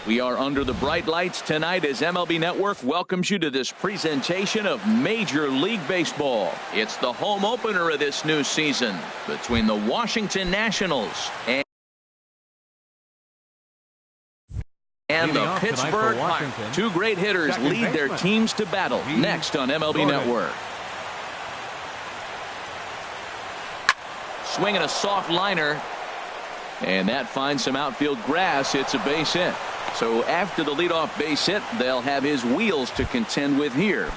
We are under the bright lights tonight as MLB Network welcomes you to this presentation of Major League Baseball. It's the home opener of this new season between the Washington Nationals and the Pittsburgh Pirates. Two great hitters lead their teams to battle next on MLB Network. Swinging a soft liner, and that finds some outfield grass. It's a base hit. So after the leadoff base hit, they'll have his wheels to contend with here.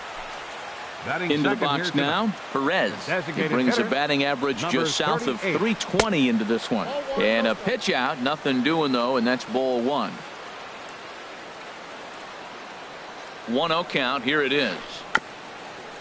Into the box now, Perez. He brings a batting average just south of 320 into this one. And a pitch out, nothing doing though, and that's ball one. 1-0 count, here it is.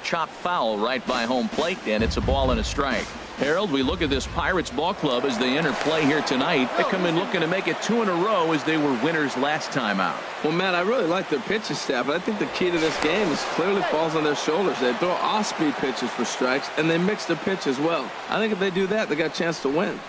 Chop foul right by home plate, and it's a ball and a strike. Harold, we look at this Pirates ball club as they enter play here tonight. They come in looking to make it 2 in a row as they were winners last time out. Well, Matt, I really like their pitching staff, but I think the key to this game is clearly falls on their shoulders. They throw off-speed pitches for strikes, and they mix their pitch as well. I think if they do that, they got a chance to win.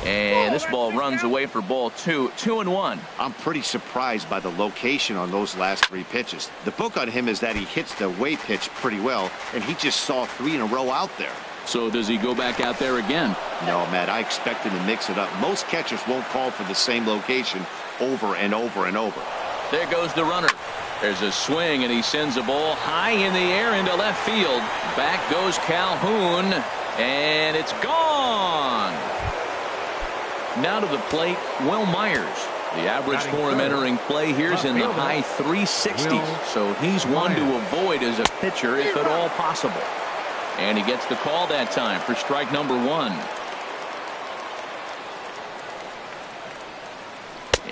And this ball runs away for ball 2. 2-1. I'm pretty surprised by the location on those last 3 pitches. The book on him is that he hits the away pitch pretty well, and he just saw 3 in a row out there. So does he go back out there again? No, Matt, I expect him to mix it up. Most catchers won't call for the same location over and over and over. There goes the runner. There's a swing, and he sends a ball high in the air into left field. Back goes Calhoun, and it's gone. Now to the plate, Will Myers. The average for him entering play here is in the high 360s, so he's one to avoid as a pitcher if at all possible. And he gets the call that time for strike number 1.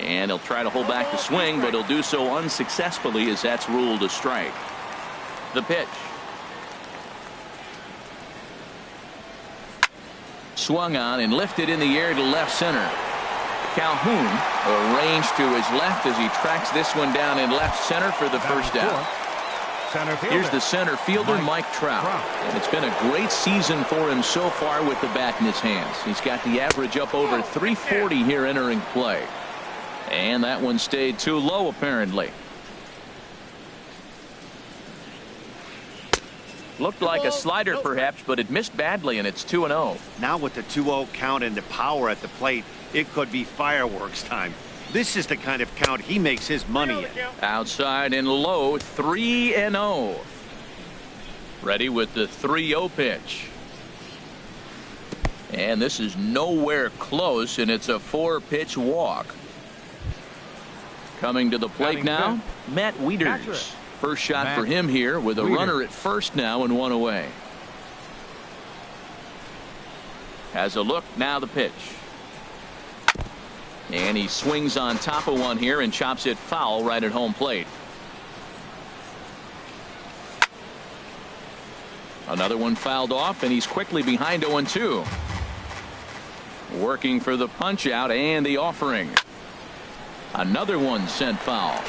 And he'll try to hold back the swing, but he'll do so unsuccessfully as that's ruled a strike. The pitch. Swung on and lifted in the air to left center. Calhoun arranged to his left as he tracks this one down in left center for the first out. Here's the center fielder, Mike Trout. And it's been a great season for him so far with the bat in his hands. He's got the average up over 340 here entering play. And that one stayed too low apparently. Looked like a slider perhaps, but it missed badly, and it's 2-0. Now with the 2-0 count and the power at the plate, it could be fireworks time. This is the kind of count he makes his money in. Outside and low, 3-0. Ready with the 3-0 pitch. And this is nowhere close, and it's a 4-pitch walk. Coming to the plate now, Matt Wieters. First shot for him here with a runner at first now and 1 away. Has a look, now the pitch. And he swings on top of one here and chops it foul right at home plate. Another one fouled off, and he's quickly behind 0-2. Working for the punch out and the offering. Another one sent foul.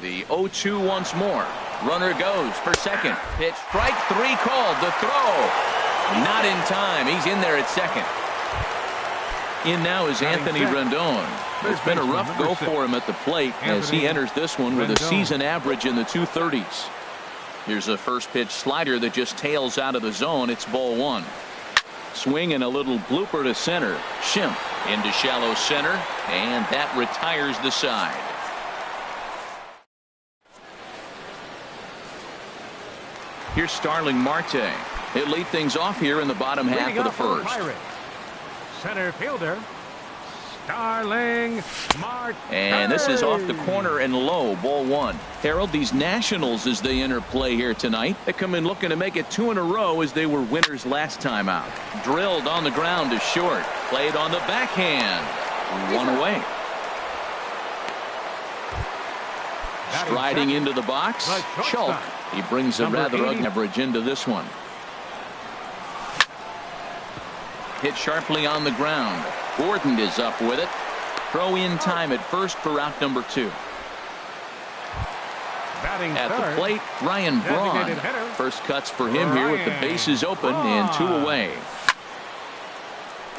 The 0-2 once more. Runner goes for second. Pitch, strike 3 called. The throw. Not in time. He's in there at second. In now is Anthony Rendon. It's been a rough go for him at the plate as he enters this one with a season average in the 230s. Here's a first pitch slider that just tails out of the zone. It's ball 1. Swing and a little blooper to center. Schimpf into shallow center, and that retires the side. Here's Starling Marte. He'll lead things off here in the bottom half of the first. Center fielder, Starling Marte. And this is off the corner and low, ball 1. Harold, these Nationals as they enter play here tonight, they come in looking to make it 2 in a row as they were winners last time out. Drilled on the ground to short. Played on the backhand. 1 away. Striding into the box, Schulk. He brings a rather ugly average into this one. Hit sharply on the ground. Gordon is up with it. Throw in time at first for out number 2. At the plate, Ryan Braun. First cuts for him here with the bases open and 2 away.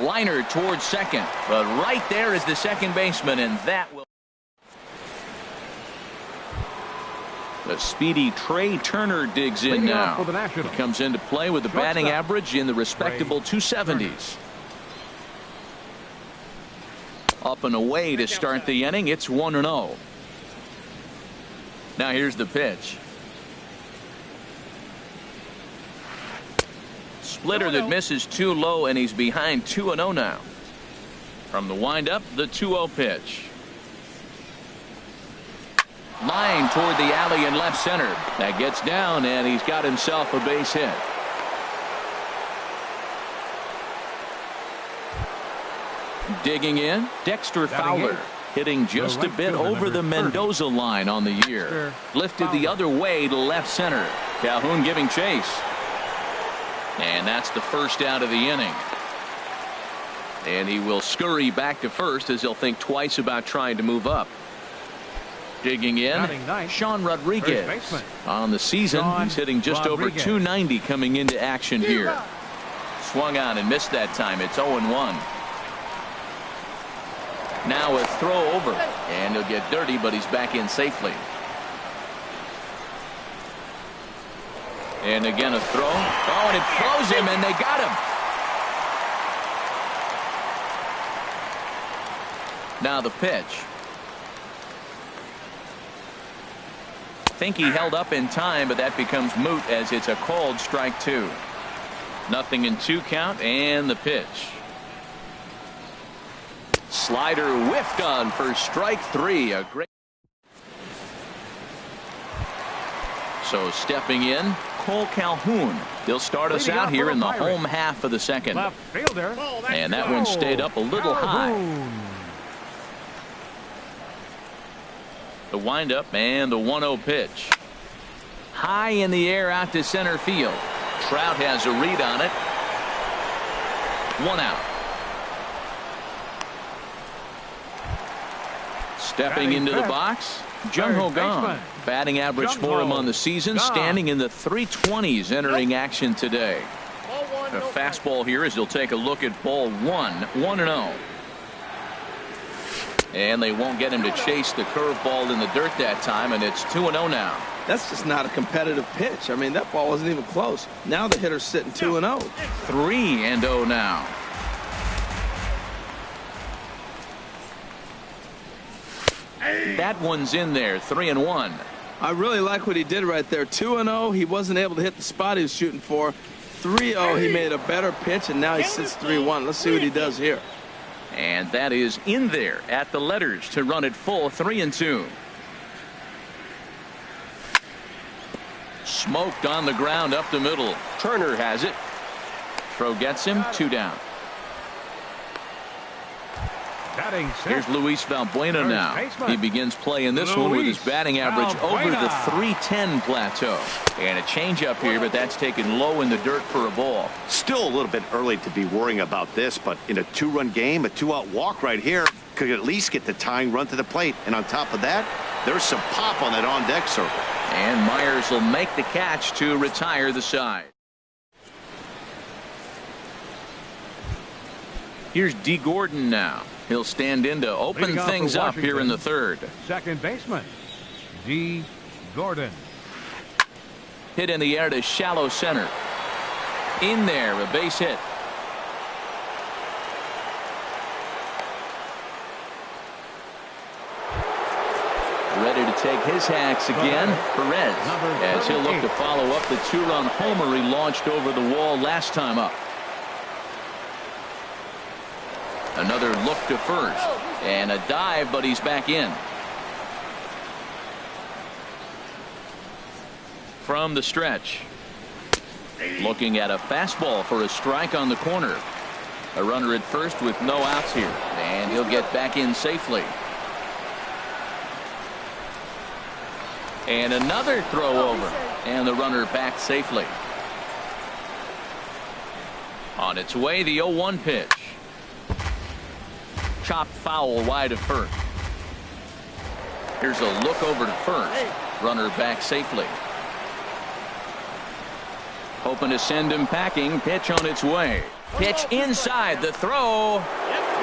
Liner towards second, but right there is the second baseman, and that will. The speedy Trey Turner digs in now. He comes into play with the batting average in the respectable 270s. Up and away to start the inning. It's 1-0. Now here's the pitch. Splitter that misses too low, and he's behind 2-0 now. From the windup, the 2-0 pitch. Line toward the alley in left center. That gets down, and he's got himself a base hit. Digging in, Dexter Fowler, hitting just a bit over the Mendoza line on the year. Lifted the other way to left center. Calhoun giving chase. And that's the first out of the inning. And he will scurry back to first as he'll think twice about trying to move up. Digging in, Sean Rodriguez. On the season, he's hitting just over 290 coming into action here. Swung on and missed that time. It's 0-1. Now a throw over, and he'll get dirty, but he's back in safely. And again a throw. Oh, and it throws him, and they got him. Now the pitch. Think he held up in time, but that becomes moot as it's a called strike 2. 0-2 count, and the pitch. Slider whiffed on for strike 3. A great. So stepping in, Cole Calhoun. He'll start us out here in the home half of the second. And that one stayed up a little high. The windup and the 1-0 pitch. High in the air out to center field. Trout has a read on it. 1 out. Stepping into the box, Jung Ho Kang. Batting average for him on the season, standing in the 320s entering action today. A fastball here as he'll take a look at ball 1, 1-0. And they won't get him to chase the curveball in the dirt that time, and it's 2-0 now. That's just not a competitive pitch. I mean, that ball wasn't even close. Now the hitter's sitting 2-0. 3-0 now. That one's in there. 3-1. I really like what he did right there. 2-0. He wasn't able to hit the spot he was shooting for. 3-0. He made a better pitch, and now he sits 3-1. Let's see what he does here. And that is in there at the letters to run it full. 3-2. Smoked on the ground up the middle. Turner has it. Throw gets him. 2 down. Here's Luis Valbuena now. He begins playing this one with his batting average over the 310 plateau. And a changeup here, but that's taken low in the dirt for a ball. Still a little bit early to be worrying about this, but in a 2-run game, a 2-out walk right here could at least get the tying run to the plate. And on top of that, there's some pop on that on-deck circle. And Myers will make the catch to retire the side. Here's D. Gordon now. He'll stand in to open things up here in the third. Second baseman, D. Gordon. Hit in the air to shallow center. In there, a base hit. Ready to take his hacks again, Perez, as he'll look to follow up the 2-run homer he launched over the wall last time up. Another look to first, and a dive, but he's back in. From the stretch, looking at a fastball for a strike on the corner. A runner at first with no outs here, and he'll get back in safely. And another throw over, and the runner back safely. On its way, the 0-1 pitch. Chopped foul wide of first. Here's a look over to first. Runner back safely. Hoping to send him packing. Pitch on its way. Pitch inside. The throw.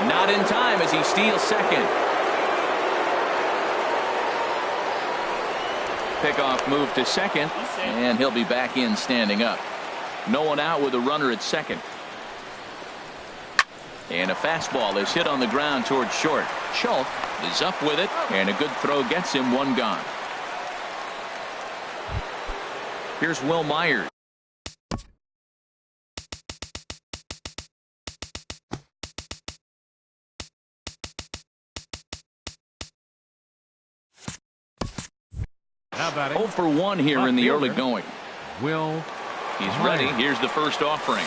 Not in time as he steals second. Pickoff move to second, and he'll be back in standing up. No one out with a runner at second. And a fastball is hit on the ground towards short. Schultz is up with it, and a good throw gets him one gone. Here's Will Myers. How about it? 0 for 1 here in the early going. Will. He's ready. Here's the first offering.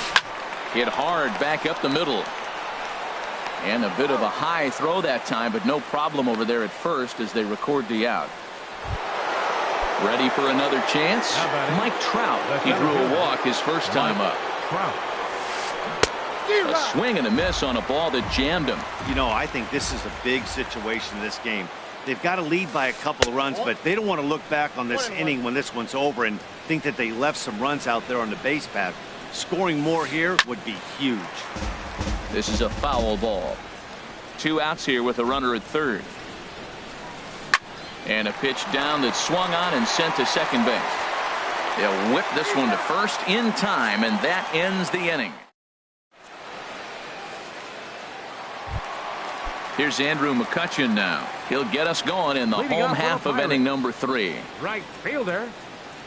Hit hard back up the middle. And a bit of a high throw that time, but no problem over there at first as they record the out. Ready for another chance? Mike Trout. He drew a walk his first time up. A swing and a miss on a ball that jammed him. You know, I think this is a big situation in this game. They've got to lead by a couple of runs, but they don't want to look back on this inning when this one's over and think that they left some runs out there on the base pad. Scoring more here would be huge. This is a foul ball. 2 outs here with a runner at third. And a pitch down that swung on and sent to second base. They'll whip this one to first in time, and that ends the inning. Here's Andrew McCutchen now. He'll get us going in the home half of inning number 3. Right fielder,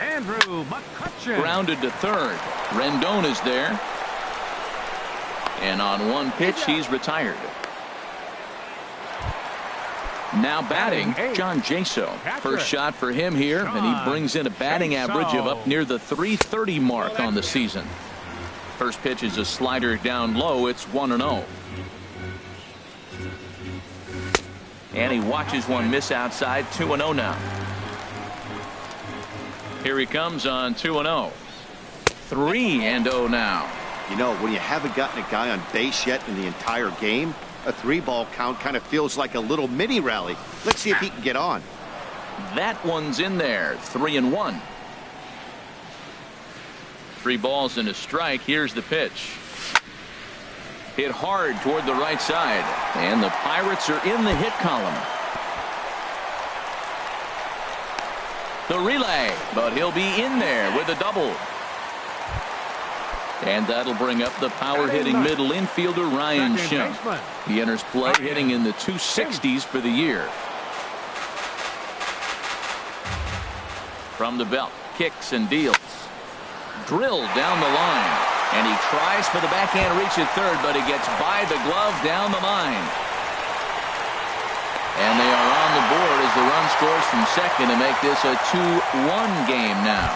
Andrew McCutchen. Grounded to third. Rendon is there. And on one pitch, he's retired. Now batting, John Jaso. First shot for him here, and he brings in a batting average of up near the .330 mark on the season. First pitch is a slider down low. It's 1-0. And he watches one miss outside. 2-0 now. Here he comes on 2-0. 3-0 now. You know, when you haven't gotten a guy on base yet in the entire game, a 3-ball count kind of feels like a little mini rally. Let's see if he can get on. That one's in there. 3-1. 3 balls and a strike. Here's the pitch. Hit hard toward the right side, and the Pirates are in the hit column. The relay, but he'll be in there with a double. And that'll bring up the power-hitting middle infielder Ryan Schimpf. He enters play hitting in the 260s for the year. From the belt, kicks and deals. Drilled down the line. And he tries for the backhand reach at third, but he gets by the glove down the line. And they are on the board as the run scores from second to make this a 2-1 game now.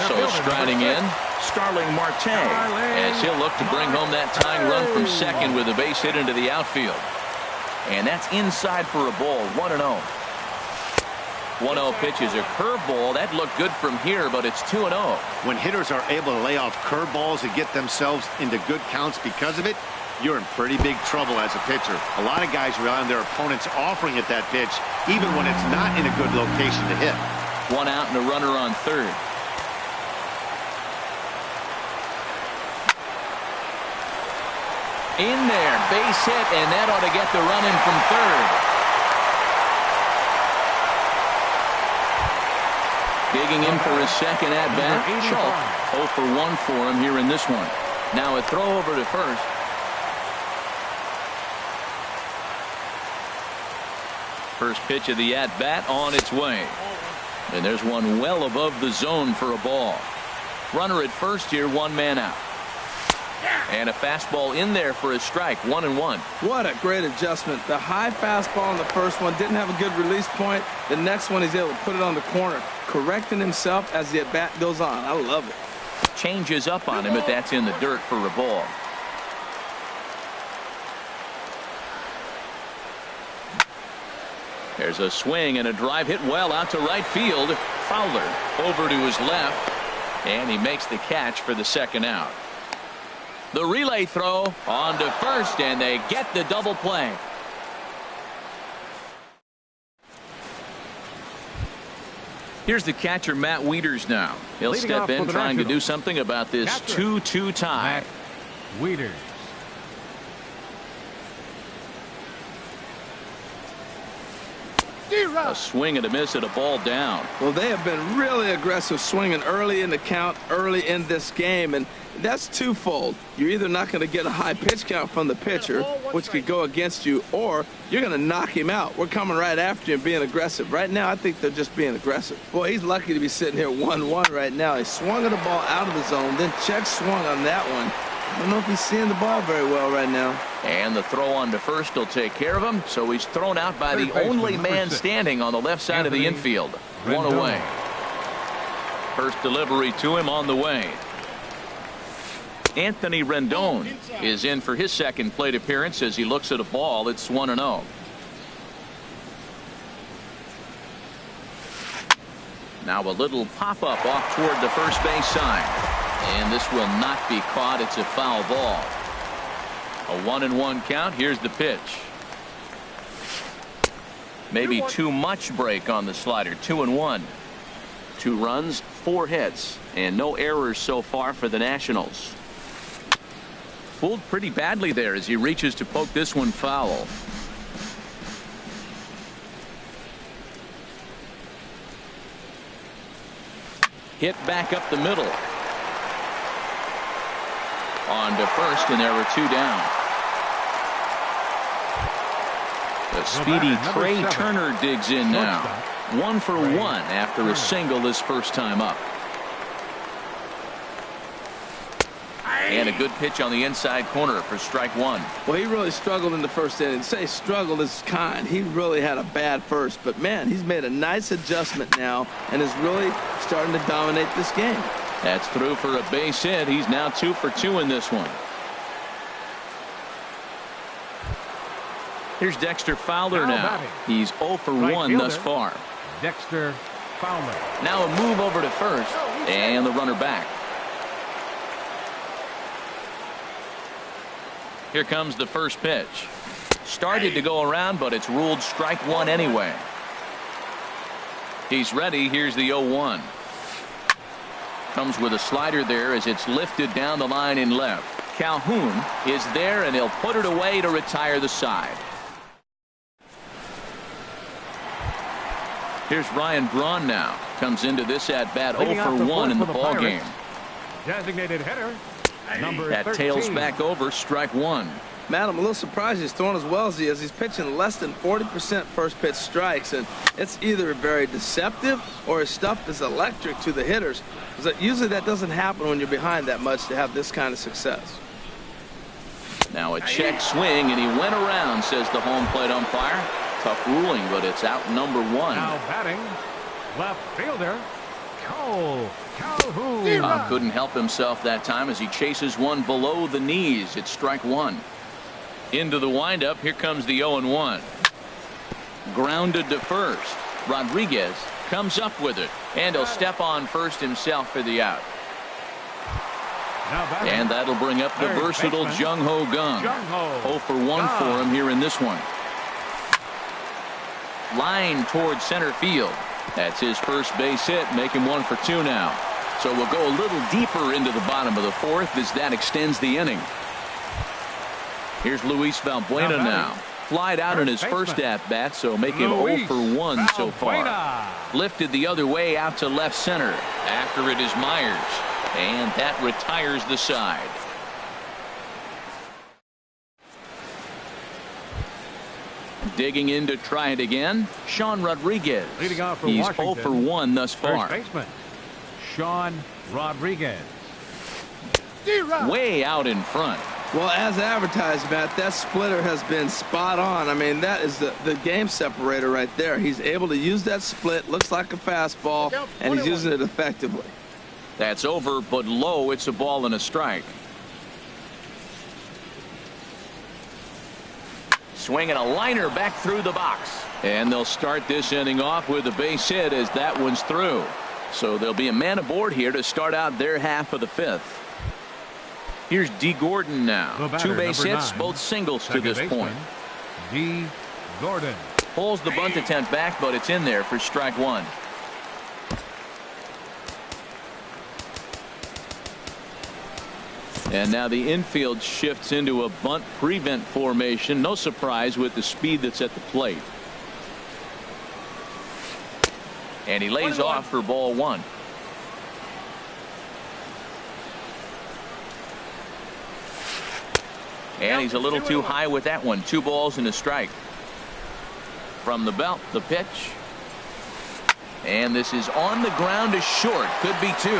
So striding in, Starling Marte, as he'll look to bring home that tying run from second with a base hit into the outfield. And that's inside for a ball. 1-0. 1-0 pitch is a curveball. That looked good from here, but it's 2-0. When hitters are able to lay off curveballs and get themselves into good counts because of it, you're in pretty big trouble as a pitcher. A lot of guys rely on their opponents offering at that pitch, even when it's not in a good location to hit. 1 out and a runner on third. In there, base hit, and that ought to get the run in from third. Digging in for his second at-bat, Schultz. 0 for 1 for him here in this one. Now a throw over to first. First pitch of the at-bat on its way. And there's one well above the zone for a ball. Runner at first here, 1 man out. And a fastball in there for a strike. 1-1. What a great adjustment. The high fastball in the first one didn't have a good release point. The next one he's able to put it on the corner, correcting himself as the at-bat goes on. I love it. Changes up on him, but that's in the dirt for a ball. There's a swing and a drive hit well out to right field. Fowler over to his left, and he makes the catch for the second out. The relay throw on to first, and they get the double play. Here's the catcher, Matt Wieters, now. He'll step in trying to do something about this 2-2 tie. Wieters. A swing and a miss at a ball down. Well, they have been really aggressive swinging early in the count, early in this game, and that's twofold. You're either not going to get a high pitch count from the pitcher, which could go against you, or you're going to knock him out. We're coming right after you and being aggressive. Right now, I think they're just being aggressive. Boy, he's lucky to be sitting here 1-1 right now. He swung at the ball out of the zone, then check swung on that one. I don't know if he's seeing the ball very well right now. And the throw on to first will take care of him, so he's thrown out by the only man standing on the left side of the infield. One away. First delivery to him on the way. Anthony Rendon is in for his second plate appearance as he looks at a ball. It's 1-0. Now a little pop-up off toward the first base side. And this will not be caught. It's a foul ball. A 1-1 count. Here's the pitch. Maybe too much break on the slider. 2-1. 2 runs, 4 hits, and no errors so far for the Nationals. Fooled pretty badly there as he reaches to poke this one foul. Hit back up the middle. On to first, and there were 2 down. The speedy Trey Turner digs in now. 1 for 1 after a single his first time up. And a good pitch on the inside corner for strike 1. Well, he really struggled in the first inning. Say struggled is kind. He really had a bad first. But, man, he's made a nice adjustment now and is really starting to dominate this game. That's through for a base hit. He's now 2 for 2 in this one. Here's Dexter Fowler now. He's 0 for 1 thus far. Dexter Fowler. Now a move over to first, and the runner back. Here comes the first pitch. Started to go around, but it's ruled strike 1 anyway. He's ready. Here's the 0-1. Comes with a slider there as it's lifted down the line in left. Calhoun is there, and he'll put it away to retire the side. Here's Ryan Braun now. Comes into this at bat 0 for 1 in the ball game. Designated hitter. Number that 13. tails back over strike 1. Matt, I'm a little surprised he's throwing as well as he is. He's pitching less than 40% first pitch strikes, and it's either very deceptive or his stuff is electric to the hitters. Because usually that doesn't happen when you're behind that much to have this kind of success. Now a check swing, and he went around, says the home plate umpire. Tough ruling, but it's out number 1. Now batting, left fielder, Cole Calhoun. Couldn't help himself that time as he chases one below the knees. It's strike 1. Into the windup. Here comes the 0-1. Grounded to first. Rodriguez comes up with it, and he'll step on first himself for the out. And that'll bring up the versatile Jung Ho Kang. 0 for 1 for him here in this one. Line towards center field. That's his first base hit, making 1 for 2 now. So we'll go a little deeper into the bottom of the 4th as that extends the inning. Here's Luis Valbuena now. Flied out in his first at-bat, so make him 0 for 1 so far. Lifted the other way out to left center. After it is Myers. And that retires the side. Digging in to try it again, Sean Rodriguez. Leading off for He's Washington, 0 for 1 thus far. First baseman, Sean Rodriguez. Way out in front. Well, as advertised, Matt, that splitter has been spot on. I mean, that is the game separator right there. He's able to use that split, looks like a fastball, and he's using it effectively. That's over, but low. It's a ball and a strike. Swinging a liner back through the box. And they'll start this inning off with a base hit as that one's through. So there'll be a man aboard here to start out their half of the 5th. Here's D. Gordon now. 2 base hits, 9, both singles to this point. D. Gordon. Pulls the bunt attempt back, but it's in there for strike 1. And now the infield shifts into a bunt prevent formation. No surprise with the speed that's at the plate. And he lays off for ball one. And he's a little too high with that one. 2 balls and a strike. From the belt, the pitch. And this is on the ground to short. Could be 2.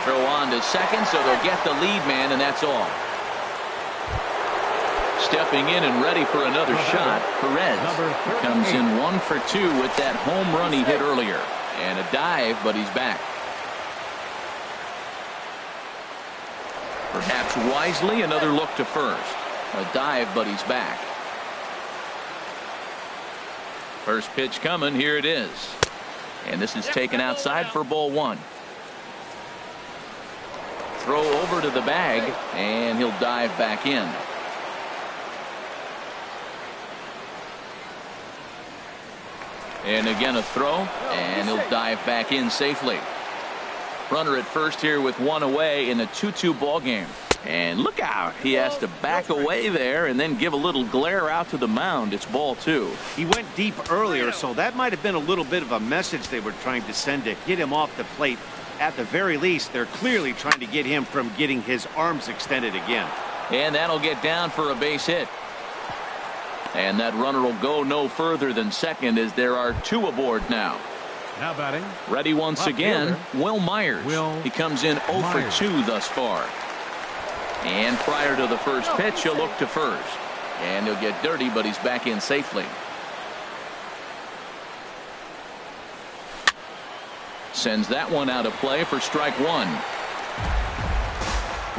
Throw on to second, so they'll get the lead man, and that's all. Stepping in and ready for another shot, Perez comes in 1 for 2 with that home run he hit earlier. And a dive, but he's back. Perhaps wisely, another look to first. A dive, but he's back. First pitch coming. Here it is. And this is taken outside for ball 1. Throw over to the bag, and he'll dive back in. And again a throw, and he'll dive back in safely. Runner at first here with 1 away in a 2-2 ball game. And look out, he has to back away there and then give a little glare out to the mound. It's ball 2. He went deep earlier, so that might have been a little bit of a message they were trying to send to get him off the plate. At the very least, they're clearly trying to get him from getting his arms extended again. And that'll get down for a base hit. And that runner will go no further than second as there are 2 aboard now. Now batting. Ready once again, Will Myers. He comes in 0 for 2 thus far. And prior to the first pitch, he'll look to first. And he'll get dirty, but he's back in safely. Sends that one out of play for strike 1.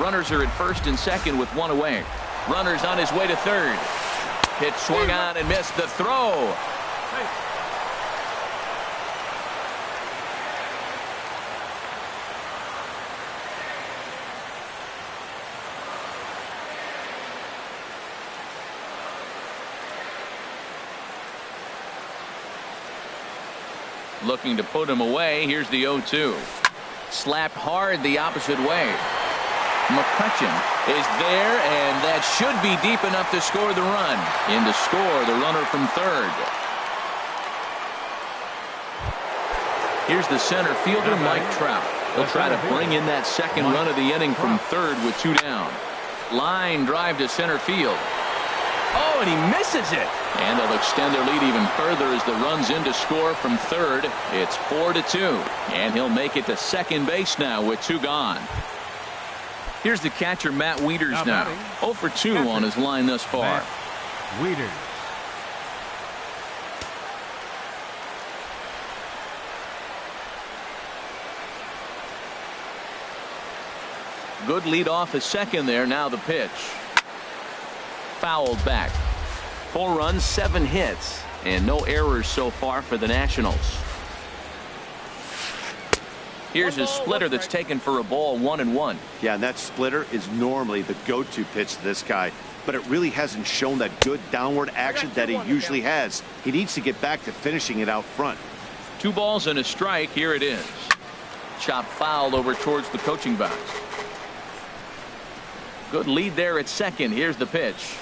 Runners are at first and second with 1 away. Runners on his way to third. Pitch swung on and missed the throw. Looking to put him away. Here's the 0-2. Slapped hard the opposite way. McCutchen is there, and that should be deep enough to score the run. In to score the runner from third. Here's the center fielder, Mike Trout. He'll try to bring in that second run of the inning from third with 2 down. Line drive to center field. Oh, and he misses it. And they'll extend their lead even further as the run's in to score from third. It's 4-2. And he'll make it to second base now with 2 gone. Here's the catcher, Matt Wieters now. 0 for 2 on his line thus far. Wieters. Good lead off at second there. Now the pitch. Fouled back. 4 runs, 7 hits, and no errors so far for the Nationals. Here's his splitter that's taken for a ball, 1-1. Yeah, and that splitter is normally the go-to pitch to this guy, but it really hasn't shown that good downward action that he usually has. He needs to get back to finishing it out front. 2 balls and a strike. Here it is. Chop foul over towards the coaching box. Good lead there at second. Here's the pitch.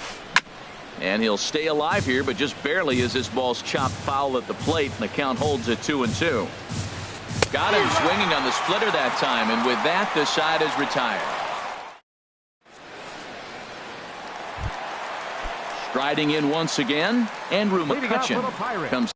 And he'll stay alive here, but just barely as this ball's chopped foul at the plate, and the count holds at 2-2. Got him swinging on the splitter that time, and with that, the side is retired. Striding in once again, Andrew McCutchen comes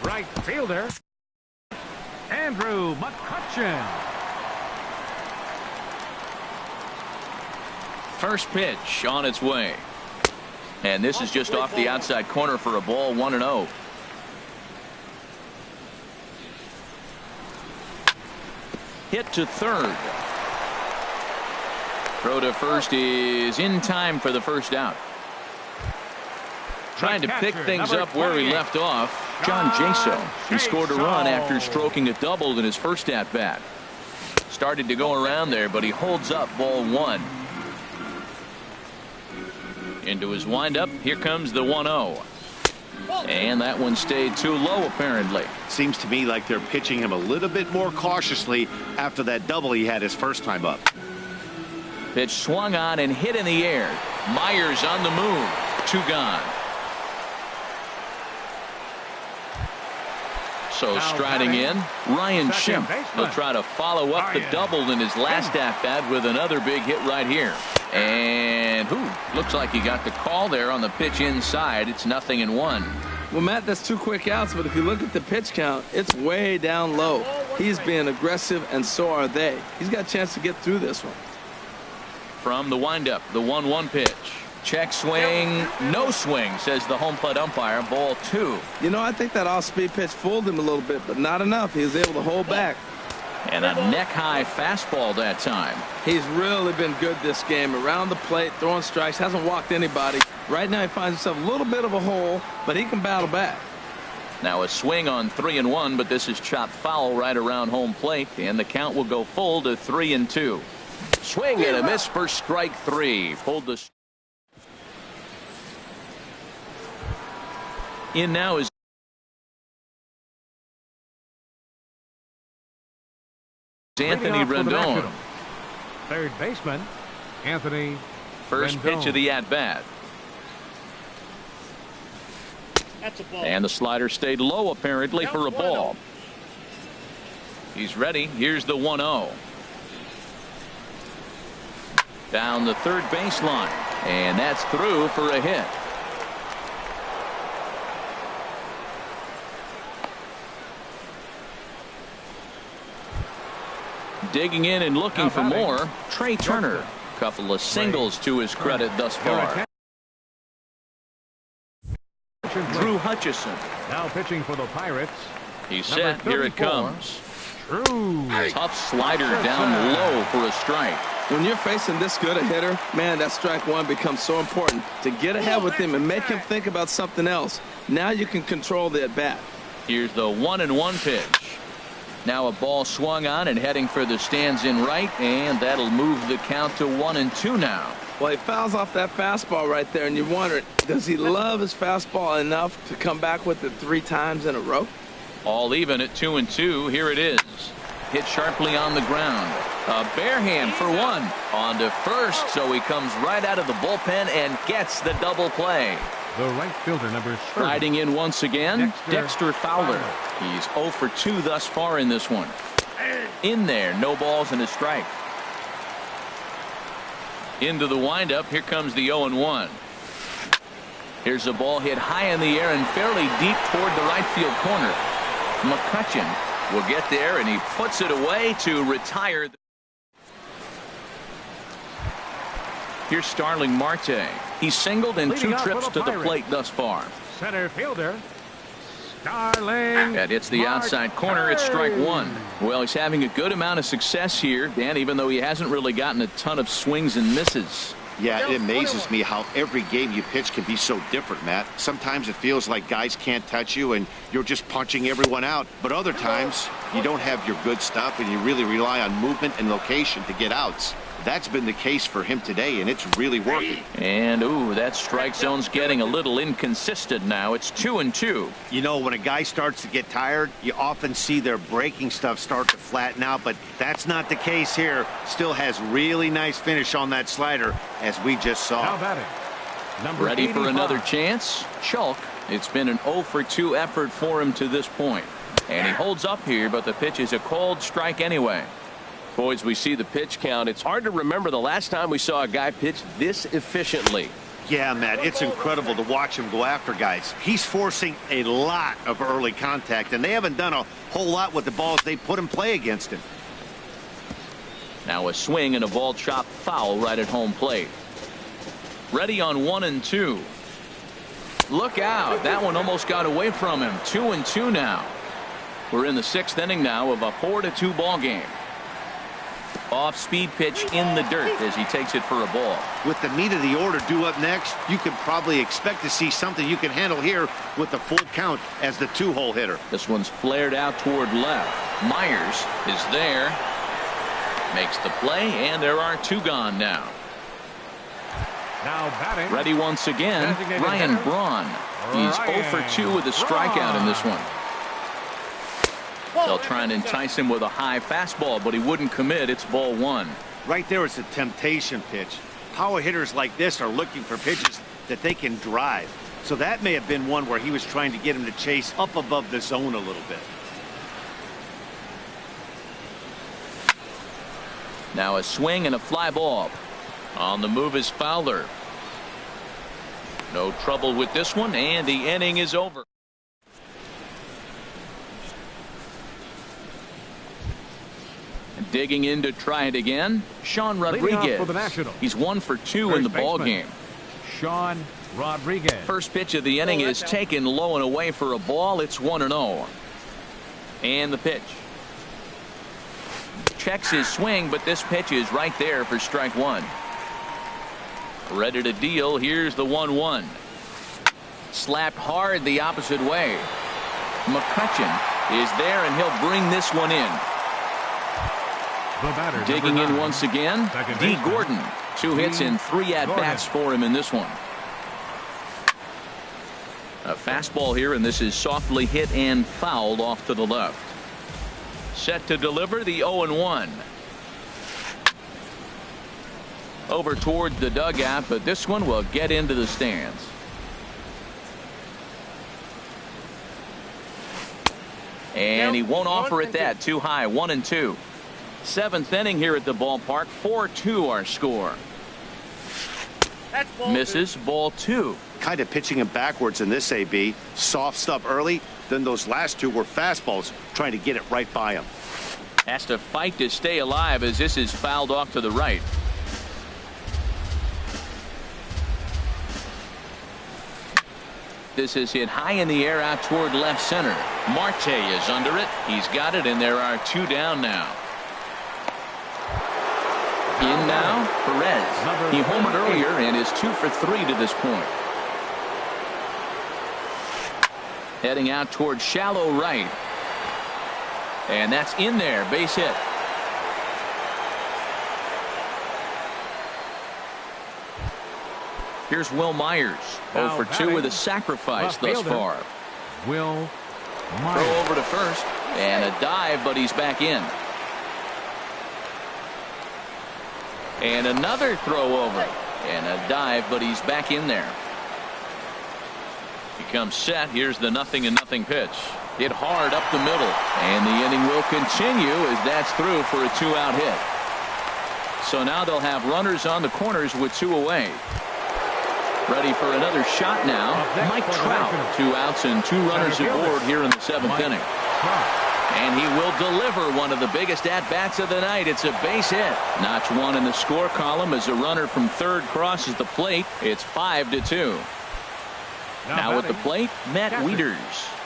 Right fielder, Andrew McCutchen. First pitch on its way. And this is just off the outside corner for a ball, 1-0. Hit to third. Throw to first is in time for the first out. Trying to pick things up where he left off, John Jaso. He scored a run after stroking a double in his first at bat. Started to go around there, but he holds up ball 1. Into his windup, here comes the 1-0. And that one stayed too low, apparently. Seems to me like they're pitching him a little bit more cautiously after that double he had his first time up. Pitch swung on and hit in the air. Myers on the move. 2 gone. So striding in, Ryan Schimpf. He'll try to follow up the double in his last at-bat with another big hit right here. And looks like he got the call there on the pitch inside. It's 0-1. Well, Matt, that's 2 quick outs, but if you look at the pitch count, it's way down low. He's being aggressive, and so are they. He's got a chance to get through this one. From the windup, the 1-1 pitch. Check swing, no swing, says the home plate umpire. Ball 2. You know, I think that off-speed pitch fooled him a little bit, but not enough. He was able to hold back. And a neck-high fastball that time. He's really been good this game. Around the plate, throwing strikes, hasn't walked anybody. Right now he finds himself a little bit of a hole, but he can battle back. Now a swing on 3-1, but this is chopped foul right around home plate, and the count will go full to 3-2. Swing and a miss for strike 3. Pulled the... In now is Anthony Rendon. Third baseman, Anthony First Rendon. pitch of the at-bat. And the slider stayed low, apparently, for a ball. He's ready. Here's the 1-0. Down the third baseline. And that's through for a hit. Digging in and looking for more, Trey Turner. Couple of singles to his credit thus far. Drew Hutchison. Now pitching for the Pirates. He's set. Here it comes. Drew. Tough slider down low for a strike. When you're facing this good a hitter, man, that strike 1 becomes so important to get ahead with him and make him think about something else. Now you can control the at-bat. Here's the 1-1 pitch. Now a ball swung on and heading for the stands in right, and that'll move the count to 1-2 now. Well, he fouls off that fastball right there, and you wonder, does he love his fastball enough to come back with it 3 times in a row? All even at 2-2. Here it is. Hit sharply on the ground. A bare hand for 1. On to first, so he comes right out of the bullpen and gets the double play. The right fielder, number 30. Riding in once again, Dexter Fowler. He's 0 for 2 thus far in this one. In there, no balls and a strike. Into the windup, here comes the 0-1. Here's a ball hit high in the air and fairly deep toward the right field corner. McCutchen will get there, and he puts it away to retire. Here's Starling Marte. He's singled in 2 trips to the plate thus far. Center fielder, Starling. That hits the outside corner. It's strike 1. Well, he's having a good amount of success here, Dan, even though he hasn't really gotten a ton of swings and misses. Yeah, it amazes me how every game you pitch can be so different, Matt. Sometimes it feels like guys can't touch you and you're just punching everyone out. But other times you don't have your good stuff and you really rely on movement and location to get outs. That's been the case for him today, and it's really working. And, that strike zone's getting a little inconsistent now. It's 2-2. You know, when a guy starts to get tired, you often see their breaking stuff start to flatten out, but that's not the case here. Still has really nice finish on that slider, as we just saw. How about it? Number Ready 85. for another chance? Schulk. It's been an 0 for 2 effort for him to this point. And he holds up here, but the pitch is a cold strike anyway. Boys, we see the pitch count. It's hard to remember the last time we saw a guy pitch this efficiently. Yeah, Matt, it's incredible to watch him go after guys. He's forcing a lot of early contact, and they haven't done a whole lot with the balls they put in play against him. Now a swing and a ball chopped foul right at home plate. Ready on 1-2. Look out. That one almost got away from him. 2-2 now. We're in the 6th inning now of a 4-2 ball game. Off-speed pitch in the dirt as he takes it for a ball. With the meat of the order due up next, you could probably expect to see something you can handle here with the full count as the 2-hole hitter. This one's flared out toward left. Myers is there. Makes the play, and there are 2 gone now. Now batting. Ready once again, Ryan Braun. He's 0 for 2 with a strikeout in this one. They'll try and entice him with a high fastball, but he wouldn't commit. It's ball 1. Right there is a temptation pitch. Power hitters like this are looking for pitches that they can drive. So that may have been one where he was trying to get him to chase up above the zone a little bit. Now a swing and a fly ball. On the move is Fowler. No trouble with this one, and the inning is over. Digging in to try it again, Sean Rodriguez. For the Nationals. He's 1 for 2 in the ball game. Sean Rodriguez. First pitch of the inning is taken low and away for a ball. It's 1-0. And the pitch. Checks his swing, but this pitch is right there for strike 1. Ready to deal. Here's the 1-1. Slapped hard the opposite way. McCutchen is there, and he'll bring this one in. The batter, Digging in once again, D. Gordon. 2 hits and 3 at-bats for him in this one. A fastball here, and this is softly hit and fouled off to the left. Set to deliver the 0-1. Over towards the dugout, but this one will get into the stands. And he won't offer it that. Too high. 1-2. 7th inning here at the ballpark. 4-2 our score. Misses. Ball 2. Kind of pitching him backwards in this AB. Soft stuff early. Then those last 2 were fastballs, trying to get it right by him. Has to fight to stay alive as this is fouled off to the right. This is hit high in the air out toward left center. Marte is under it. He's got it, and there are 2 down now. In now, Perez. He homered earlier and is 2 for 3 to this point. Heading out toward shallow right. And that's in there. Base hit. Here's Will Myers. 0 for 2 with a sacrifice thus far. Will Myers. Throw over to first. And a dive, but he's back in. And another throw over. And a dive, but he's back in there. He comes set. Here's the 0-0 pitch. Hit hard up the middle. And the inning will continue as that's through for a 2-out hit. So now they'll have runners on the corners with 2 away. Ready for another shot now. Mike Trout. 2 outs and 2 runners aboard here in the 7th inning. And he will deliver one of the biggest at-bats of the night. It's a base hit. Notch 1 in the score column as a runner from third crosses the plate. It's 5-2. Now at the plate, Matt Wieters.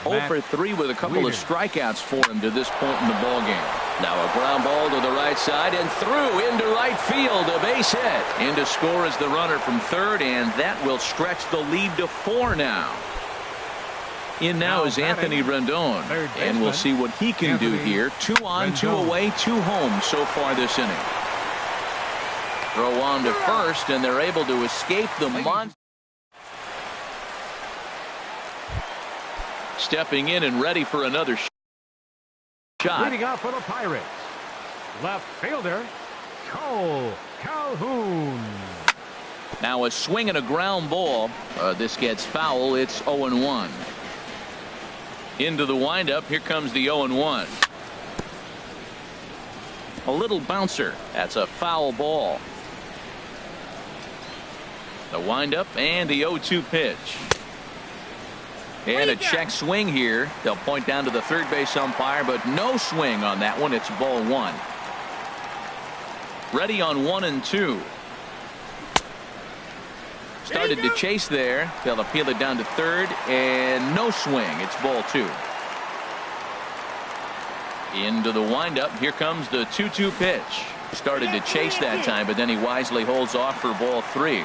0 for 3 with a couple of strikeouts for him to this point in the ballgame. Now a ground ball to the right side and through into right field. A base hit. In to score is the runner from third, and that will stretch the lead to 4 now. In now is Anthony Rendon, and we'll see what he can do here. 2 on, 2 away, 2 home so far this inning. Throw on to first, and they're able to escape the monster. Stepping in and ready for another shot. Leading out for the Pirates, left fielder Cole Calhoun. Now a swing and a ground ball. This gets foul. It's 0-1. Into the windup. Here comes the 0-1. A little bouncer. That's a foul ball. The windup and the 0-2 pitch. And a check swing here. They'll point down to the third base umpire, but no swing on that one. It's ball one. Ready on 1-2. Started to chase there. They'll appeal it down to third, and no swing. It's ball two. Into the windup. Here comes the 2-2 pitch. Started to chase that time, but then he wisely holds off for ball three.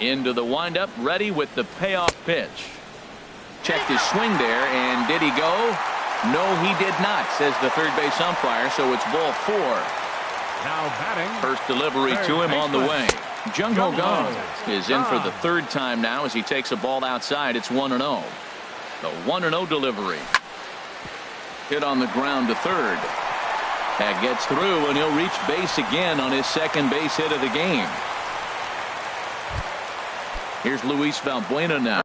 Into the windup, ready with the payoff pitch. Checked his swing there, and did he go? No, he did not, says the third base umpire, so it's ball four. Now batting. First delivery to him on the way. Jung Ho Kang is in for the third time now as he takes a ball outside. It's 1-0. The 1-0 delivery. Hit on the ground to third. That gets through, and he'll reach base again on his second base hit of the game. Here's Luis Valbuena now.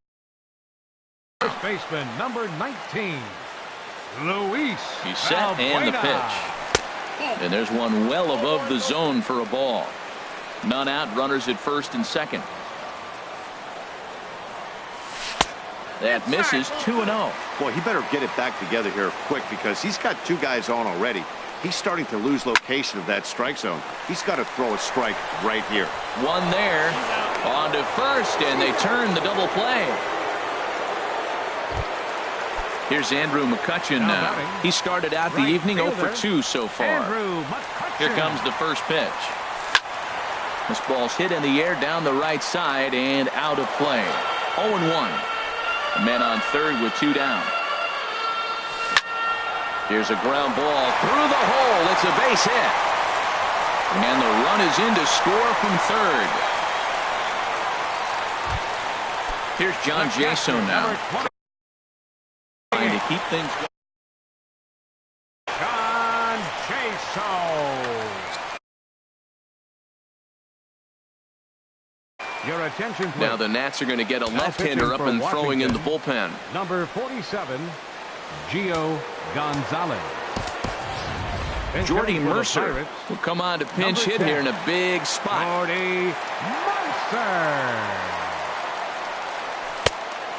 First baseman number 19, Luis. He's set and the pitch. And there's one well above the zone for a ball. None out, runners at first and second. That misses. 2-0. Boy, he better get it back together here quick because he's got two guys on already. He's starting to lose location of that strike zone. He's got to throw a strike right here. One there. On to first, and they turn the double play. Here's Andrew McCutchen now. He started out the evening 0 for 2 so far. Here comes the first pitch. This ball's hit in the air down the right side and out of play. 0-1. A man on third with two down. Here's a ground ball through the hole. It's a base hit. And the run is in to score from third. Here's John Jaso now. Trying to keep things going. John Jaso. Your attention, please. Now the Nats are going to get a left-hander up and throwing in the bullpen. Number 47, Gio Gonzalez. Jordy Mercer will come on to pinch hit here in a big spot. Jordy Mercer.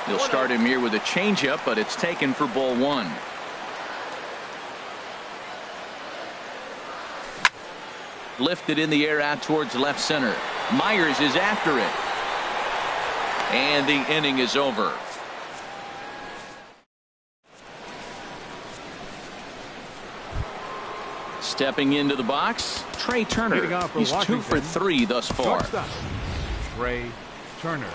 He'll start him here with a changeup, but it's taken for ball one. Lifted in the air out towards left center. Myers is after it. And the inning is over. Stepping into the box, Trey Turner. He's 2 for 3 thus far. Trey Turner.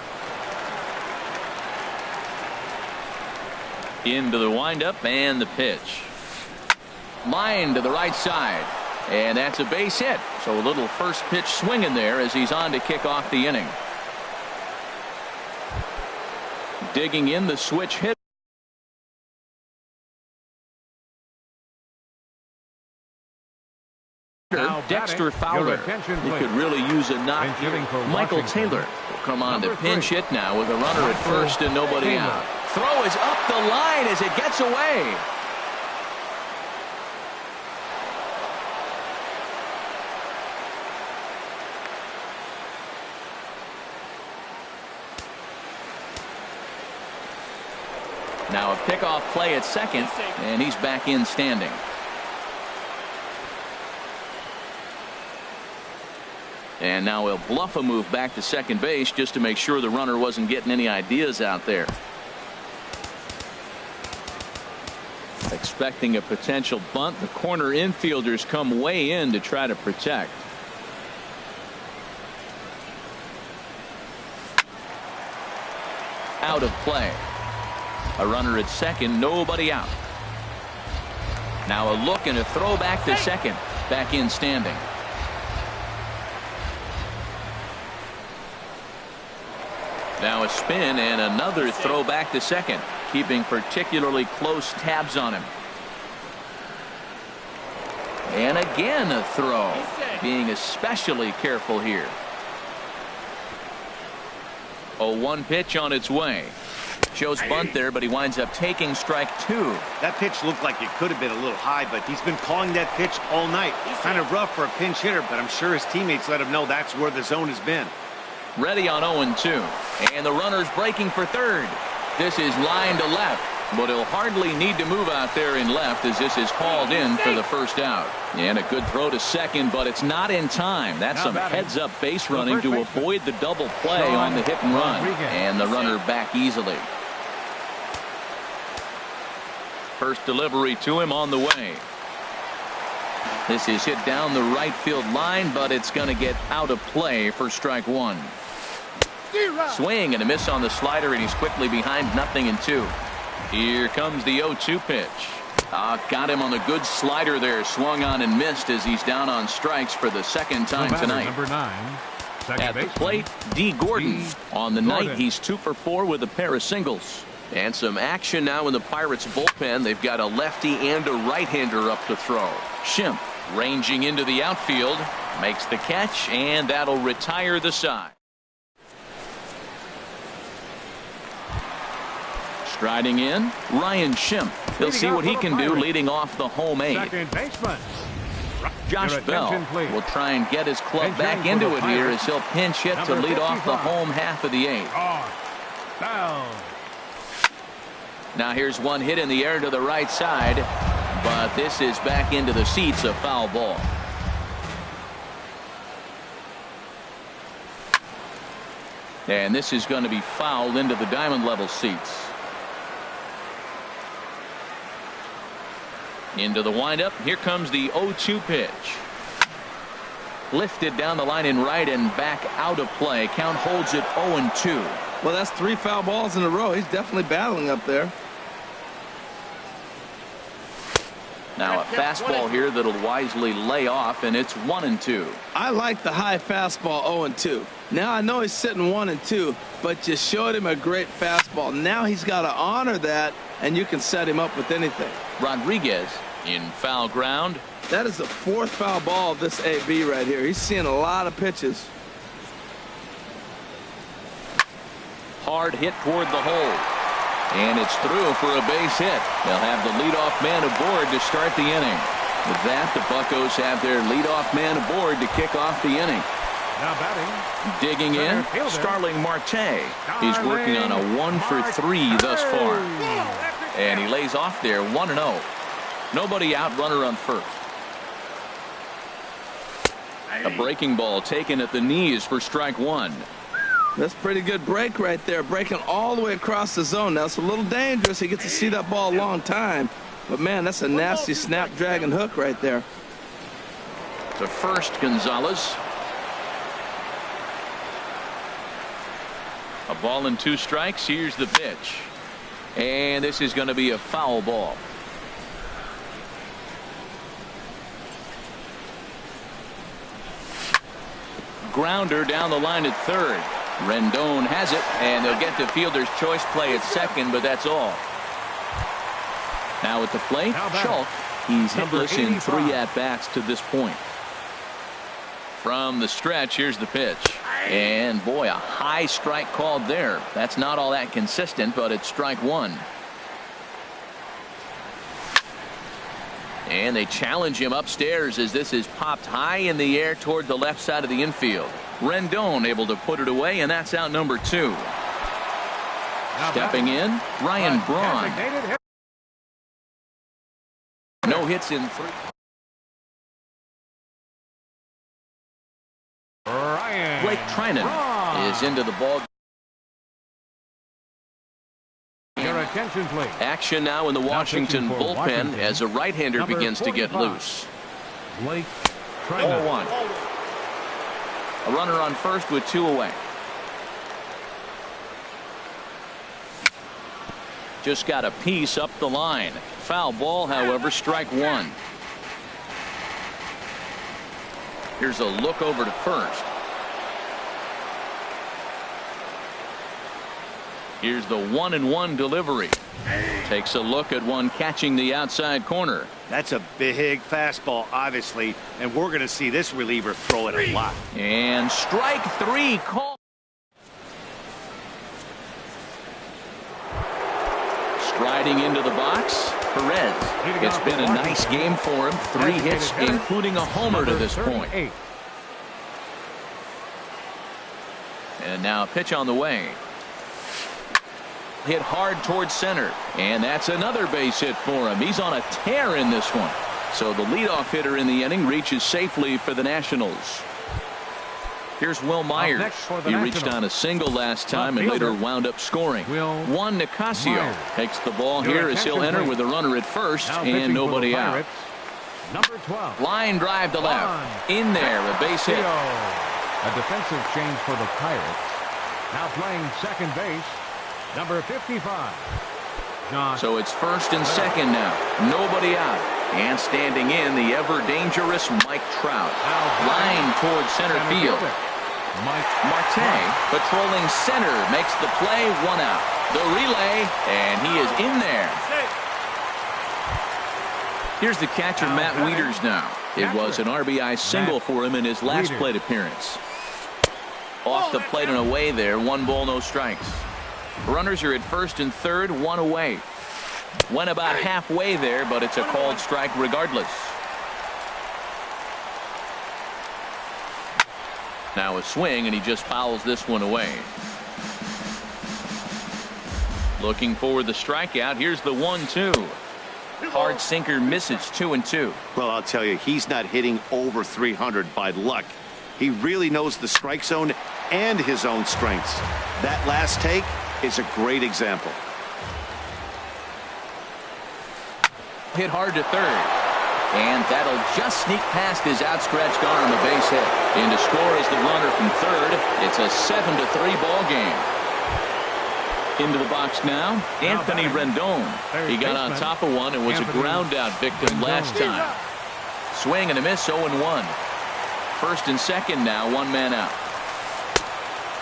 Into the windup and the pitch. Line to the right side. And that's a base hit. So a little first pitch swing in there as he's on to kick off the inning. Digging in the switch hit. Dexter Fowler. He could really use a knock here. Michael Taylor will come on to pinch hit now with a runner at first and nobody out. Throw is up the line as it gets away. Now a pickoff play at second, and he's back in standing. And now he'll bluff a move back to second base just to make sure the runner wasn't getting any ideas out there. Expecting a potential bunt, the corner infielders come way in to try to protect. Out of play. A runner at second, nobody out. Now a look and a throw back to second. Back in standing. Now a spin and another throw back to second, keeping particularly close tabs on him. And again a throw, being especially careful here. 0-1 pitch on its way. Shows bunt there, but he winds up taking strike 2. That pitch looked like it could have been a little high, but he's been calling that pitch all night. Kind of rough for a pinch hitter, but I'm sure his teammates let him know that's where the zone has been. Ready on 0-2. And the runner's breaking for third. This is line to left, but he'll hardly need to move out there in left as this is called in for the first out. And a good throw to second, but it's not in time. That's some heads-up base running to avoid the double play on the hit and run. And the runner back easily. First delivery to him on the way. This is hit down the right field line, but it's going to get out of play for strike 1. Swing and a miss on the slider, and he's quickly behind 0-2. Here comes the 0-2 pitch. Got him on the good slider there. Swung on and missed as he's down on strikes for the second time tonight. Number 9. At the plate, D. Gordon. On the night, he's 2 for 4 with a pair of singles. And some action now in the Pirates bullpen. They've got a lefty and a right-hander up to throw. Schimpf ranging into the outfield, makes the catch, and that'll retire the side. Striding in, Ryan Schimpf. He'll see what he can do leading off the home 8. Second baseman. Josh Bell will try and get his club back into it here as he'll pinch hit to lead off the home half of the 8th. Bell. Now here's one hit in the air to the right side, but this is back into the seats, a foul ball. And this is going to be fouled into the diamond level seats. Into the windup. Here comes the 0-2 pitch. Lifted down the line in right and back out of play. Count holds it 0-2. Well, that's 3 foul balls in a row. He's definitely battling up there. Now a fastball here that'll wisely lay off, and it's 1-2. I like the high fastball 0-2. Now I know he's sitting 1-2, but you showed him a great fastball. Now he's got to honor that, and you can set him up with anything. Rodriguez in foul ground. That is the 4th foul ball of this AB right here. He's seeing a lot of pitches. Hard hit toward the hole. And it's through for a base hit. They'll have the leadoff man aboard to start the inning. With that, the Buccos have their leadoff man aboard to kick off the inning. Now batting. Digging in, Starling Marte. He's working on a 1 for 3 thus far. And he lays off there 1-0. Nobody out, runner on first. A breaking ball taken at the knees for strike 1. That's a pretty good break right there, breaking all the way across the zone. Now it's a little dangerous. He gets to see that ball a long time, but man, that's a nasty snapdragon hook right there. To first, Gonzalez. A ball and 2 strikes. Here's the pitch, and this is going to be a foul ball. Grounder down the line at third. Rendon has it, and they'll get the fielder's choice play at second, but that's all. Now at the plate, Schultz. He's hitless in 3 at-bats to this point. From the stretch, here's the pitch. And boy, a high strike called there. That's not all that consistent, but it's strike 1. And they challenge him upstairs as this is popped high in the air toward the left side of the infield. Rendon able to put it away, and that's out number 2. Stepping in, Ryan Braun. No hits in 3. Blake Treinen is into the ball. Your attention, please. Action now in the Washington bullpen as a right-hander begins to get loose. Blake Treinen. 0-1. A runner on first with 2 away. Just got a piece up the line. Foul ball, however, strike 1. Here's a look over to first. Here's the 1-1 delivery. Takes a look at one catching the outside corner. That's a big fastball, obviously, and we're going to see this reliever throw it a lot. And strike 3 call. Sliding into the box, Perez. It's been a nice game for him. 3 hits, including a homer to this point. And now a pitch on the way. Hit hard towards center. And that's another base hit for him. He's on a tear in this one. So the leadoff hitter in the inning reaches safely for the Nationals. Here's Will Myers. He reached on a single last time and later wound up scoring. Juan Nicasio takes the ball here as he'll enter with a runner at first and nobody out. Number 12. Line drive to left. In there, a base hit. A defensive change for the Pirates. Now playing second base, number 55. So it's first and second now. Nobody out. And standing in, the ever-dangerous Mike Trout. Line towards center field. Marte patrolling center makes the play. 1 out. The relay, and he is in there. Here's the catcher, Matt Wieters now. It was an RBI single for him in his last plate appearance. Off the plate and away there. 1 ball, no strikes. Runners are at first and third, 1 away. Went about halfway there, but it's a called strike regardless. Now a swing, and he just fouls this one away. Looking for the strikeout. Here's the 1-2. Hard sinker misses. 2-2. Well, I'll tell you, he's not hitting over 300 by luck. He really knows the strike zone and his own strengths. That last take is a great example. Hit hard to third. And that'll just sneak past his outstretched arm. A base hit. In to score is the runner from third. It's a 7-3 ball game. Into the box now, Anthony Rendon. He got on top of one and was a ground out victim last time. Swing and a miss. 0-1. First and second now. 1 man out.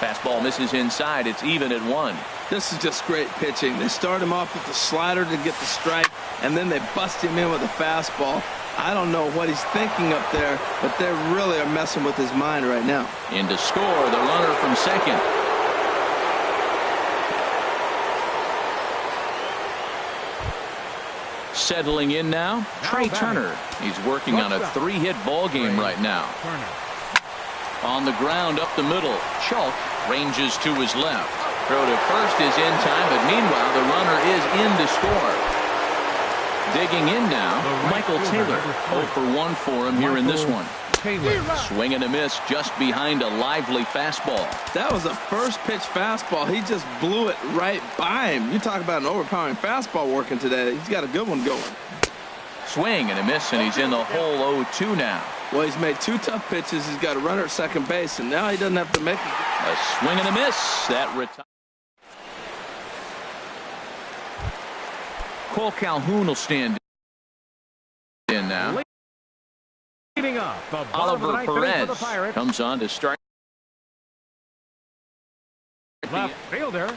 Fastball misses inside. It's even at 1. This is just great pitching. They start him off with the slider to get the strike, and then they bust him in with a fastball. I don't know what he's thinking up there, but they really are messing with his mind right now. In to score, the runner from second. Settling in now, Trey Turner. He's working on a 3-hit ball game right now. On the ground up the middle, Chalk ranges to his left. Throw to first is in time, but meanwhile the runner is in to score. Digging in now, Michael Taylor. 0 for 1 for him here in this one. Swing and a miss just behind a lively fastball. That was a first pitch fastball. He just blew it right by him. You talk about an overpowering fastball working today. He's got a good one going. Swing and a miss, and he's in the hole 0-2 now. Well, he's made 2 tough pitches. He's got a runner at second base, and now he doesn't have to make it. A swing and a miss. That retires. Cole Calhoun will stand in now. Leading up, Oliver Perez comes on to start. Left fielder,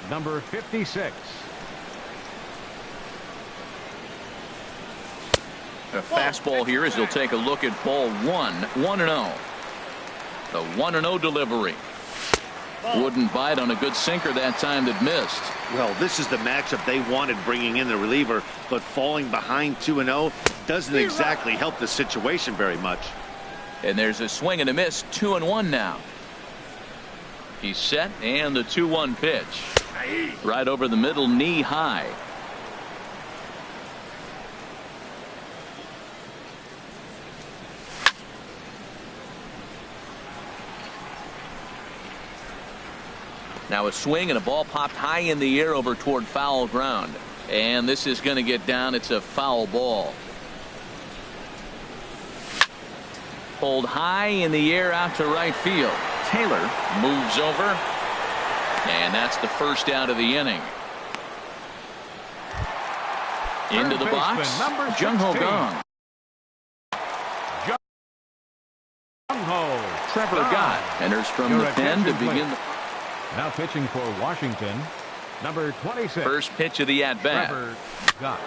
number 56. A fastball here as he'll take a look at ball 1. 1-0. The 1-0 delivery. Wouldn't bite on a good sinker that time that missed. Well, this is the matchup they wanted, bringing in the reliever, but falling behind 2-0 doesn't exactly help the situation very much. And there's a swing and a miss. 2-1 now. He's set, and the 2-1 pitch. Right over the middle, knee high. Now a swing and a ball popped high in the air over toward foul ground. And this is going to get down. It's a foul ball. Pulled high in the air out to right field. Taylor moves over. And that's the first out of the inning. Into the box, Jung-Ho Kang. Trevor Gott enters from the pen to begin the. Now pitching for Washington, number 26. First pitch of the at-bat. Trevor Gott.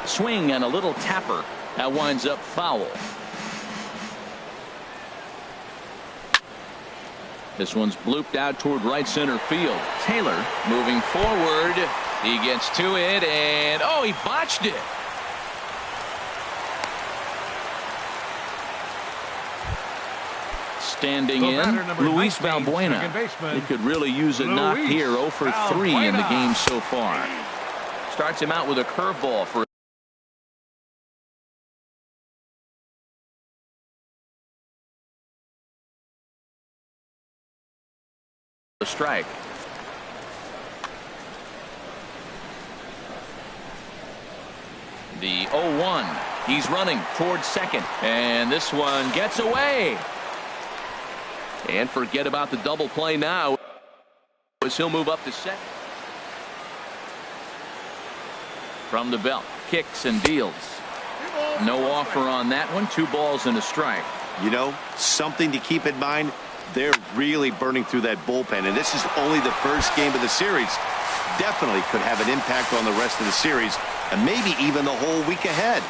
Swing and a little tapper. That winds up foul. This one's blooped out toward right center field. Taylor moving forward. He gets to it, and oh, he botched it. Standing in, Luis Valbuena. He could really use a knock here. 0 for 3 in the game so far. Starts him out with a curveball for a strike. The 0-1. He's running towards second, and this one gets away. And forget about the double play now, as he'll move up to second. From the belt, kicks and deals. No offer on that one. 2 balls and a strike. You know, something to keep in mind, they're really burning through that bullpen, and this is only the first game of the series. Definitely could have an impact on the rest of the series, and maybe even the whole week ahead.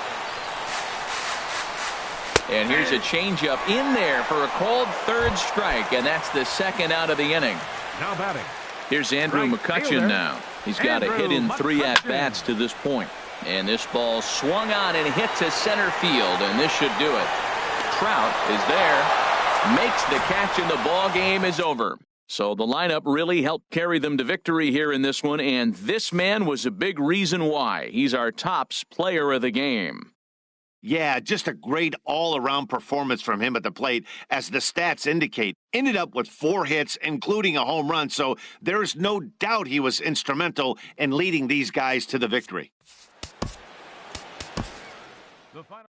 And here's a changeup in there for a called 3rd strike, and that's the 2nd out of the inning. Now batting. Here's Andrew McCutchen now. He's got a hit in 3 at-bats to this point. And this ball swung on and hit to center field, and this should do it. Trout is there, makes the catch, and the ball game is over. So the lineup really helped carry them to victory here in this one, and this man was a big reason why. He's our tops player of the game. Yeah, just a great all-around performance from him at the plate, as the stats indicate. Ended up with 4 hits, including a home run, so there's no doubt he was instrumental in leading these guys to the victory. The final